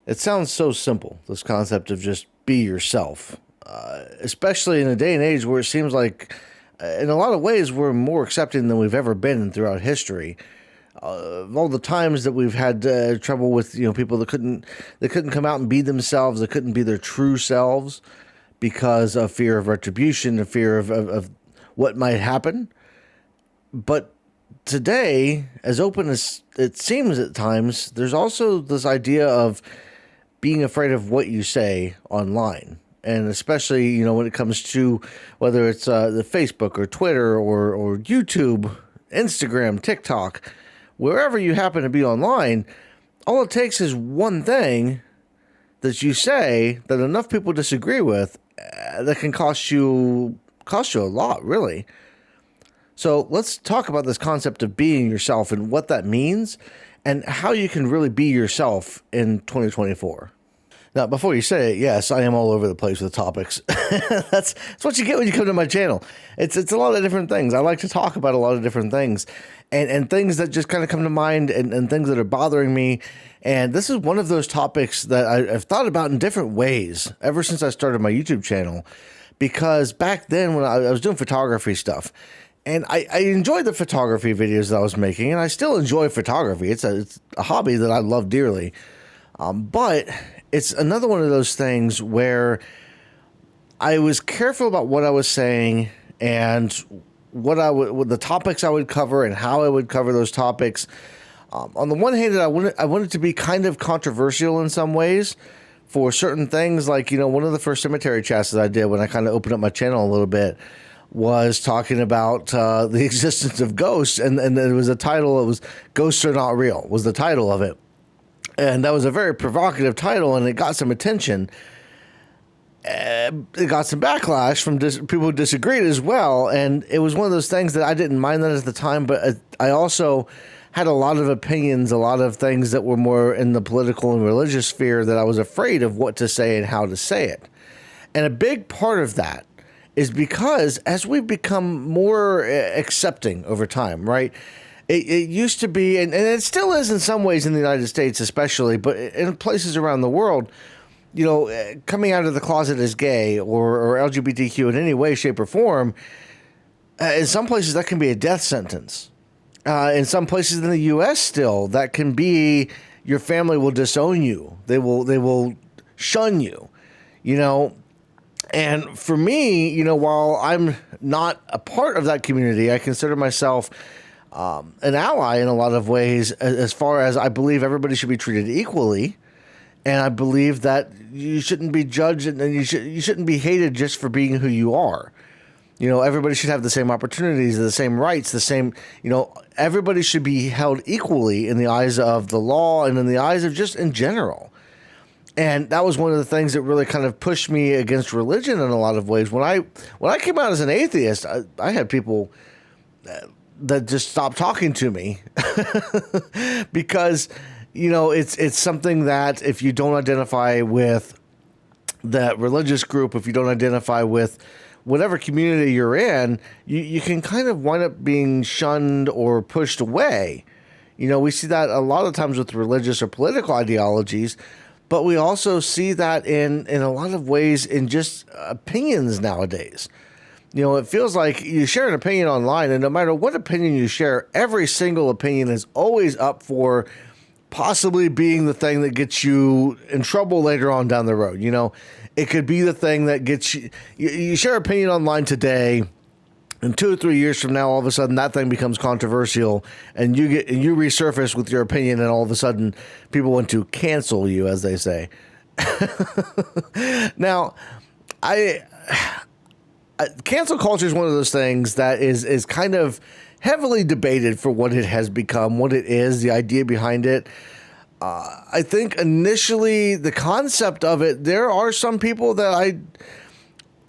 It sounds so simple, this concept of just be yourself, especially in a day and age where it seems like, in a lot of ways, we're more accepting than we've ever been throughout history. Of all the times that we've had trouble with, people that couldn't come out and be themselves, that couldn't be their true selves because of fear of retribution, the fear of what might happen. But today, as open as it seems at times, there's also this idea of being afraid of what you say online. And especially, when it comes to whether it's the Facebook or Twitter or YouTube, Instagram, TikTok, wherever you happen to be online, all it takes is one thing that you say that enough people disagree with that can cost you a lot, really. So let's talk about this concept of being yourself and what that means and how you can really be yourself in 2024. Now, before you say it, yes, I am all over the place with topics. That's what you get when you come to my channel. It's a lot of different things. I like to talk about a lot of different things and things that just kind of come to mind and things that are bothering me. And this is one of those topics that I've thought about in different ways ever since I started my YouTube channel. Because back then when I was doing photography stuff, and I enjoyed the photography videos that I was making, and I still enjoy photography. It's a hobby that I love dearly. But it's another one of those things where I was careful about what I was saying and what the topics I would cover and how I would cover those topics. On the one hand, I wanted to be kind of controversial in some ways for certain things. Like, one of the first cemetery chats that I did when I kind of opened up my channel a little bit was talking about the existence of ghosts. And there was a title, it was Ghosts Are Not Real, was the title of it. And that was a very provocative title, and it got some attention. It got some backlash from people who disagreed as well. And it was one of those things that I didn't mind that at the time, but I also had a lot of opinions, a lot of things that were more in the political and religious sphere that I was afraid of what to say and how to say it. And a big part of that is because as we've become more accepting over time, right? It used to be, and it still is in some ways in the United States especially, but in places around the world, coming out of the closet as gay or LGBTQ in any way, shape, or form, in some places that can be a death sentence. In some places in the U.S. still, that can be your family will disown you. They will shun you, And for me, while I'm not a part of that community, I consider myself an ally in a lot of ways, as far as I believe everybody should be treated equally. And I believe that you shouldn't be judged and you shouldn't be hated just for being who you are. Everybody should have the same opportunities, the same rights, the same, everybody should be held equally in the eyes of the law and in the eyes of just in general. And that was one of the things that really kind of pushed me against religion in a lot of ways. When I came out as an atheist, I had people that just stopped talking to me because, it's something that if you don't identify with that religious group, if you don't identify with whatever community you're in, you can kind of wind up being shunned or pushed away. We see that a lot of times with religious or political ideologies, but we also see that in a lot of ways in just opinions nowadays. It feels like you share an opinion online, and no matter what opinion you share, every single opinion is always up for possibly being the thing that gets you in trouble later on down the road. It could be the thing that gets you share opinion online today, and 2 or 3 years from now, all of a sudden that thing becomes controversial, and you resurface with your opinion, and all of a sudden people want to cancel you, as they say. Now, cancel culture is one of those things that is kind of heavily debated for what it has become, what it is, the idea behind it. I think initially the concept of it, there are some people that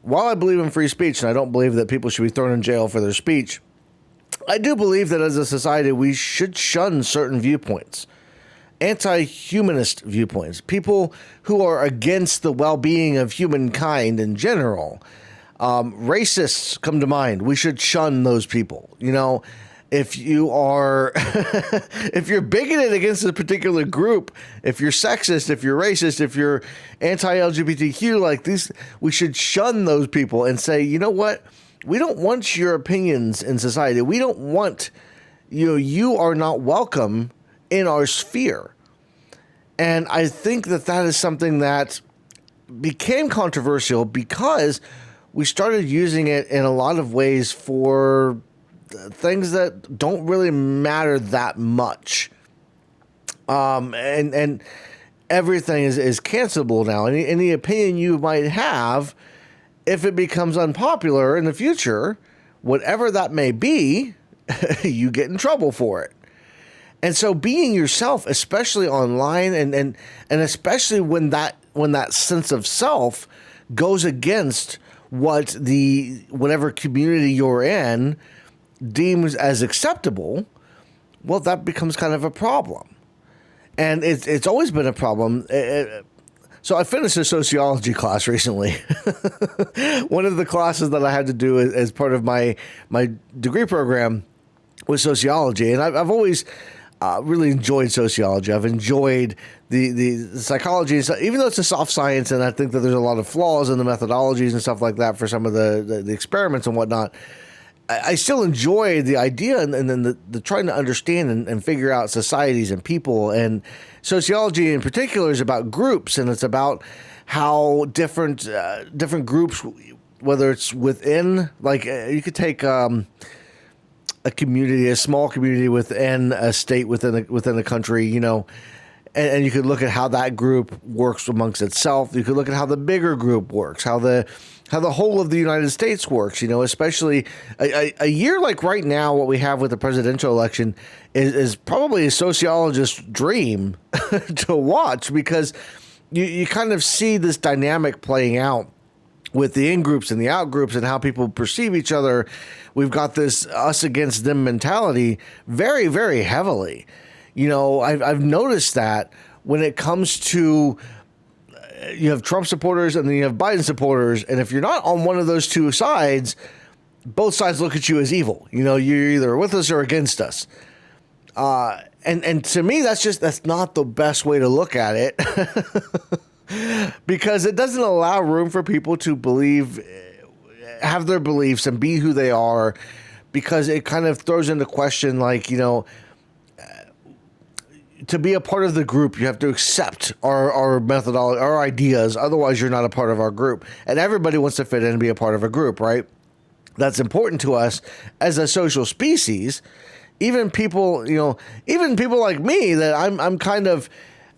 while I believe in free speech and I don't believe that people should be thrown in jail for their speech, I do believe that as a society we should shun certain viewpoints. Anti-humanist viewpoints, people who are against the well-being of humankind in general. Racists come to mind. We should shun those people. if you are if you're bigoted against a particular group, if you're sexist, if you're racist, if you're anti-LGBTQ, like these, we should shun those people and say, you know what? We don't want your opinions in society. We don't want you are not welcome in our sphere. And I think that is something that became controversial because we started using it in a lot of ways for things that don't really matter that much. And everything is cancelable now. Any opinion you might have, if it becomes unpopular in the future, whatever that may be, you get in trouble for it. And so being yourself, especially online and especially when that sense of self goes against what whatever community you're in deems as acceptable, well, that becomes kind of a problem. And it's always been a problem. So I finished a sociology class recently. One of the classes that I had to do as part of my degree program was sociology. And I've always really enjoyed sociology. I've enjoyed the psychology, even though it's a soft science, and I think that there's a lot of flaws in the methodologies and stuff like that for some of the experiments and whatnot. I still enjoy the idea and then the trying to understand and figure out societies and people. And sociology in particular is about groups, and it's about how different groups, whether it's within, like you could take a community, a small community within a state, within a country, and you could look at how that group works amongst itself. You could look at how the bigger group works, how the whole of the United States works, especially a year like right now, what we have with the presidential election is probably a sociologist's dream to watch, because you kind of see this dynamic playing out with the in-groups and the out-groups and how people perceive each other. We've got this us against them mentality very, very heavily. I've noticed that when it comes to, you have Trump supporters and then you have Biden supporters, and if you're not on one of those two sides, both sides look at you as evil. You're either with us or against us. And to me, that's not the best way to look at it. Because it doesn't allow room for people to have their beliefs and be who they are, because it kind of throws into question, like, to be a part of the group, you have to accept our methodology, our ideas. Otherwise, you're not a part of our group. And everybody wants to fit in and be a part of a group, right? That's important to us as a social species. Even people, even people like me, that I'm kind of,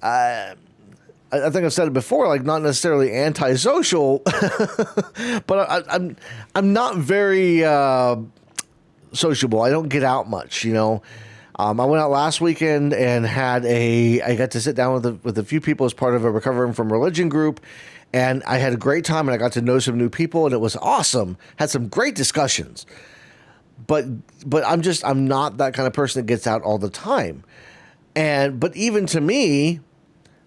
I think I've said it before, like not necessarily antisocial, but I'm not very sociable. I don't get out much, I went out last weekend and I got to sit down with a few people as part of a recovering from religion group, and I had a great time, and I got to know some new people, and it was awesome. Had some great discussions, but I'm not that kind of person that gets out all the time, but even to me,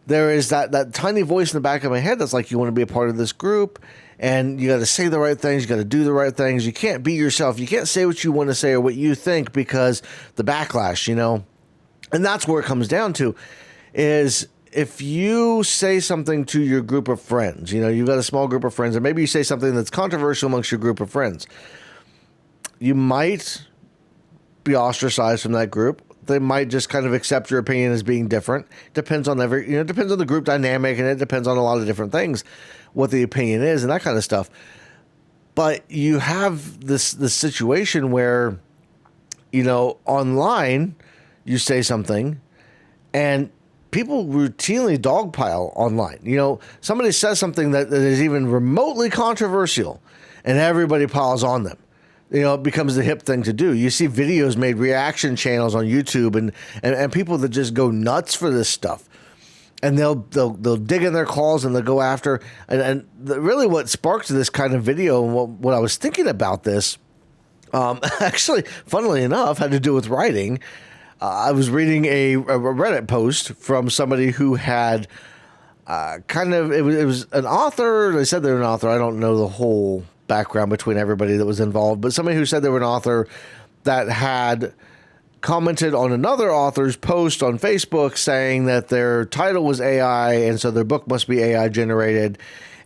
there is that tiny voice in the back of my head that's like, you want to be a part of this group, and you got to say the right things. You got to do the right things. You can't be yourself. You can't say what you want to say or what you think, because the backlash, and that's where it comes down to, is if you say something to your group of friends, you've got a small group of friends, and maybe you say something that's controversial amongst your group of friends, you might be ostracized from that group. They might just kind of accept your opinion as being different. Depends on depends on the group dynamic, and it depends on a lot of different things, what the opinion is and that kind of stuff. But you have this situation where, online, you say something, and people routinely dogpile online. Somebody says something that is even remotely controversial, and everybody piles on them. It becomes the hip thing to do. You see videos made, reaction channels on YouTube, and people that just go nuts for this stuff. And they'll dig in their claws and they'll go after. Really what sparked this kind of video, and what I was thinking about this, actually, funnily enough, had to do with writing. I was reading a Reddit post from somebody who had it was an author. They said they're an author. I don't know the whole background between everybody that was involved, but somebody who said they were an author that had commented on another author's post on Facebook saying that their title was AI, and so their book must be AI generated.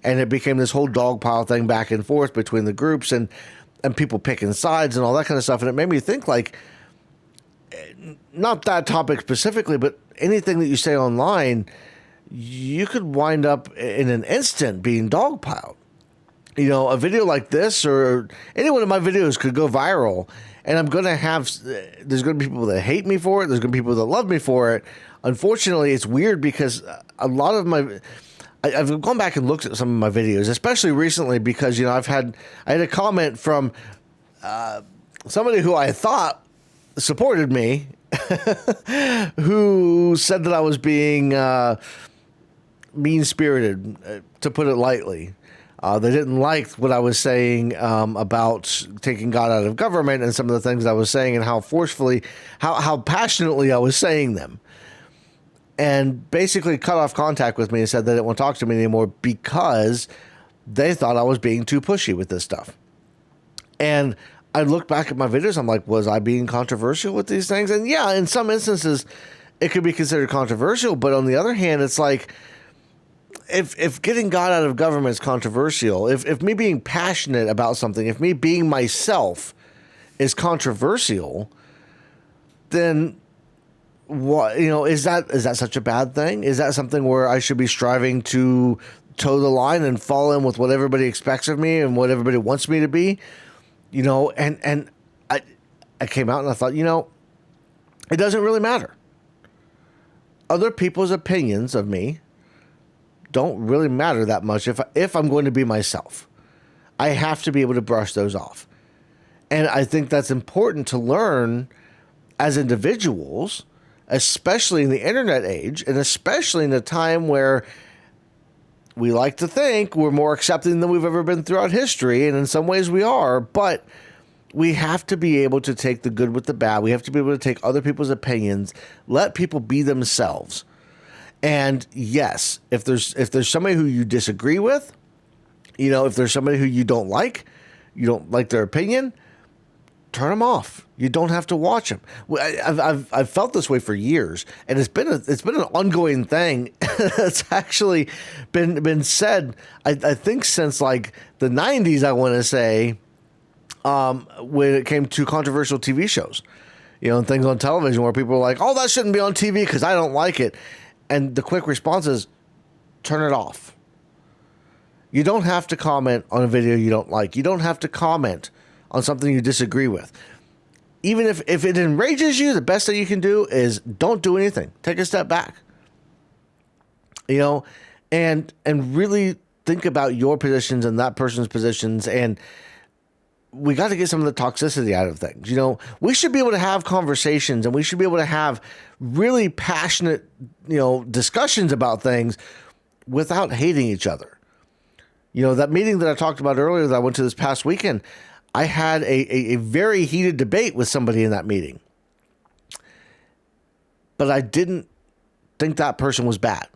And it became this whole dogpile thing back and forth between the groups and people picking sides and all that kind of stuff. And it made me think, like, not that topic specifically, but anything that you say online, you could wind up in an instant being dogpiled. You know, a video like this or any one of my videos could go viral, and I'm going to have, there's going to be people that hate me for it. There's going to be people that love me for it. Unfortunately, it's weird because a lot of I've gone back and looked at some of my videos, especially recently, because, you know, I had a comment from somebody who I thought supported me, who said that I was being mean-spirited, to put it lightly. They didn't like what I was saying about taking God out of government and some of the things I was saying and how forcefully, how passionately I was saying them. And basically cut off contact with me and said they didn't want to talk to me anymore because they thought I was being too pushy with this stuff. And I look back at my videos, I'm like, was I being controversial with these things? And yeah, in some instances, it could be considered controversial. But on the other hand, it's like, if getting God out of government is controversial, if me being passionate about something, if me being myself is controversial, then what, you know, is that such a bad thing? Is that something where I should be striving to toe the line and fall in with what everybody expects of me and what everybody wants me to be? You know, and I came out and I thought, you know, it doesn't really matter. Other people's opinions of me don't really matter that much if I'm going to be myself. I have to be able to brush those off. And I think that's important to learn as individuals, especially in the internet age, and especially in a time where we like to think we're more accepting than we've ever been throughout history, and in some ways we are, but we have to be able to take the good with the bad. We have to be able to take other people's opinions, let people be themselves. And yes, if there's somebody who you disagree with, you know, if there's somebody who you don't like their opinion, turn them off. You don't have to watch them. I've felt this way for years, and it's been an ongoing thing. It's actually been said, I think, since like the 90s, I want to say, when it came to controversial TV shows, you know, and things on television where people are like, oh, that shouldn't be on TV because I don't like it. And the quick response is, turn it off. You don't have to comment on a video you don't like. You don't have to comment on something you disagree with. Even if it enrages you, the best thing you can do is don't do anything. Take a step back. You know, and really think about your positions and that person's positions. And we got to get some of the toxicity out of things. You know, we should be able to have conversations, and we should be able to have really passionate, you know, discussions about things without hating each other. You know, that meeting that I talked about earlier that I went to this past weekend, I had a very heated debate with somebody in that meeting. But I didn't think that person was bad.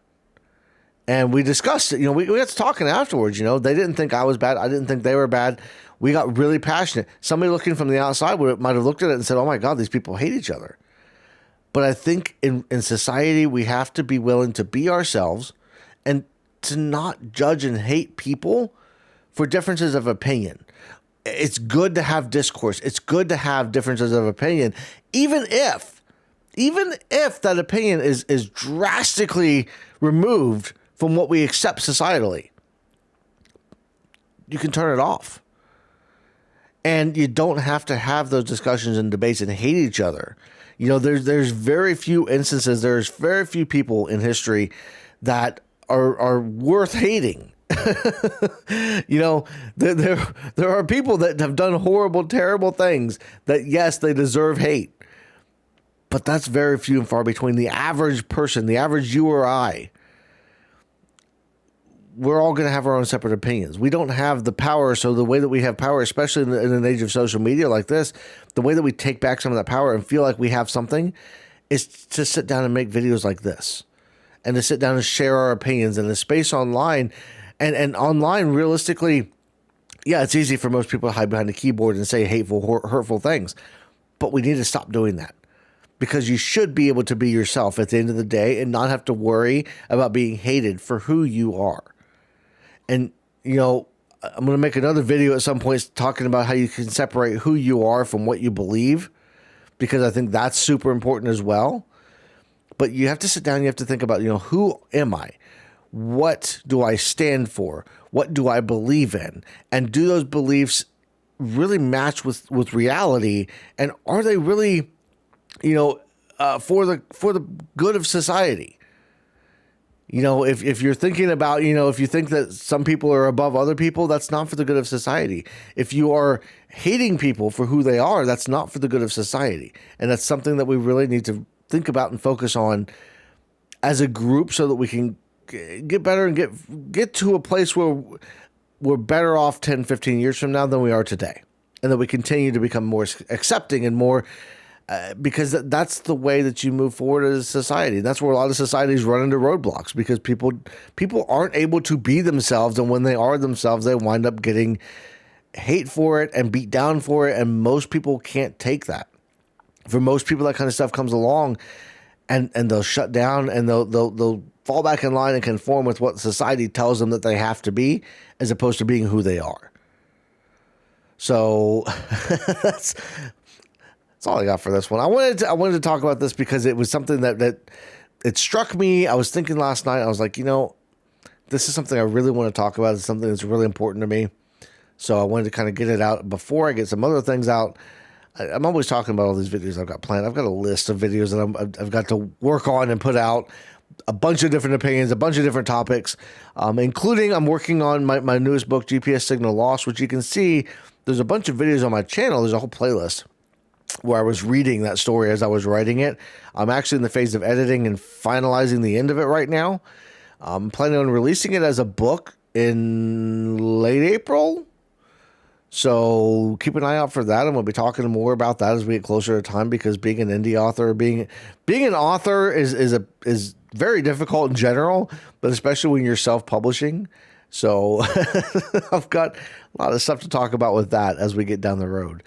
And we discussed it. You know, we got to talking afterwards. You know, they didn't think I was bad. I didn't think they were bad. We got really passionate. Somebody looking from the outside might have looked at it and said, oh my God, these people hate each other. But I think in society, we have to be willing to be ourselves and to not judge and hate people for differences of opinion. It's good to have discourse. It's good to have differences of opinion, even if that opinion is drastically removed from what we accept societally. You can turn it off. And you don't have to have those discussions and debates and hate each other. You know, there's very few instances, there's very few people in history that are worth hating. You know, there are people that have done horrible, terrible things that, yes, they deserve hate. But that's very few and far between. The average person, the average you or I, we're all going to have our own separate opinions. We don't have the power. So the way that we have power, especially in an age of social media like this, the way that we take back some of that power and feel like we have something is to sit down and make videos like this and to sit down and share our opinions in a space online. And online, realistically, yeah, it's easy for most people to hide behind a keyboard and say hateful, hurtful things. But we need to stop doing that. because you should be able to be yourself at the end of the day and not have to worry about being hated for who you are. And, I'm going to make another video at some point talking about how you can separate who you are from what you believe, because I think that's super important as well. But you have to sit down, you have to think about, who am I? What do I stand for? What do I believe in? And do those beliefs really match with reality? And are they really, for the good of society? If you're thinking about, if you think that some people are above other people, that's not for the good of society. If you are hating people for who they are, that's not for the good of society. And that's something that we really need to think about and focus on as a group, so that we can get better and get to a place where we're better off 10, 15 years from now than we are today. And that we continue to become more accepting and more, because that's the way that you move forward as a society. That's where a lot of societies run into roadblocks, because people aren't able to be themselves. And when they are themselves, they wind up getting hate for it and beat down for it. And most people can't take that. For most people, that kind of stuff comes along and they'll shut down, and they'll fall back in line and conform with what society tells them that they have to be, as opposed to being who they are. So that's all I got for this one. I wanted to talk about this because it was something that it struck me. I was thinking last night, I was like, this is something I really want to talk about. It's something that's really important to me. So I wanted to kind of get it out before I get some other things out. I'm always talking about all these videos I've got planned. I've got a list of videos that I've got to work on and put out, a bunch of different opinions, a bunch of different topics, including I'm working on my newest book, GPS Signal Loss, which you can see there's a bunch of videos on my channel. There's a whole playlist where I was reading that story as I was writing it. I'm actually in the phase of editing and finalizing the end of it right now. I'm planning on releasing it as a book in late April. So keep an eye out for that. I'm going to be talking more about that as we get closer to time, because being an indie author, being an author is very difficult in general, but especially when you're self-publishing. So I've got a lot of stuff to talk about with that as we get down the road.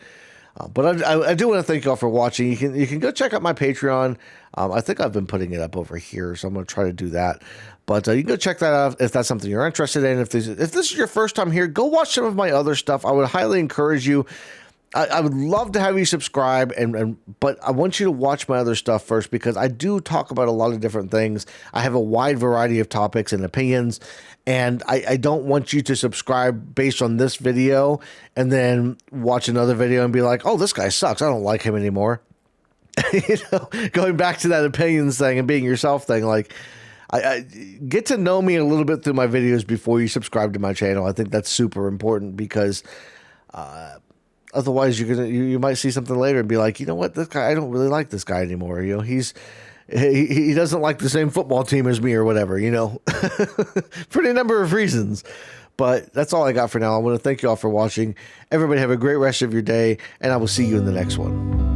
But I do want to thank y'all for watching. You can go check out my Patreon. I think I've been putting it up over here, so I'm going to try to do that. But you can go check that out if that's something you're interested in. If this is your first time here, go watch some of my other stuff. I would highly encourage you. I would love to have you subscribe, but I want you to watch my other stuff first, because I do talk about a lot of different things. I have a wide variety of topics and opinions, and I don't want you to subscribe based on this video and then watch another video and be like, oh, this guy sucks, I don't like him anymore. Going back to that opinions thing and being yourself thing, like, I get to know me a little bit through my videos before you subscribe to my channel. I think that's super important, because otherwise you might see something later and be like, you know what, this guy, I don't really like this guy anymore. He doesn't like the same football team as me or whatever, for any number of reasons. But that's all I got for now. I want to thank you all for watching. Everybody have a great rest of your day, and I will see you in the next one.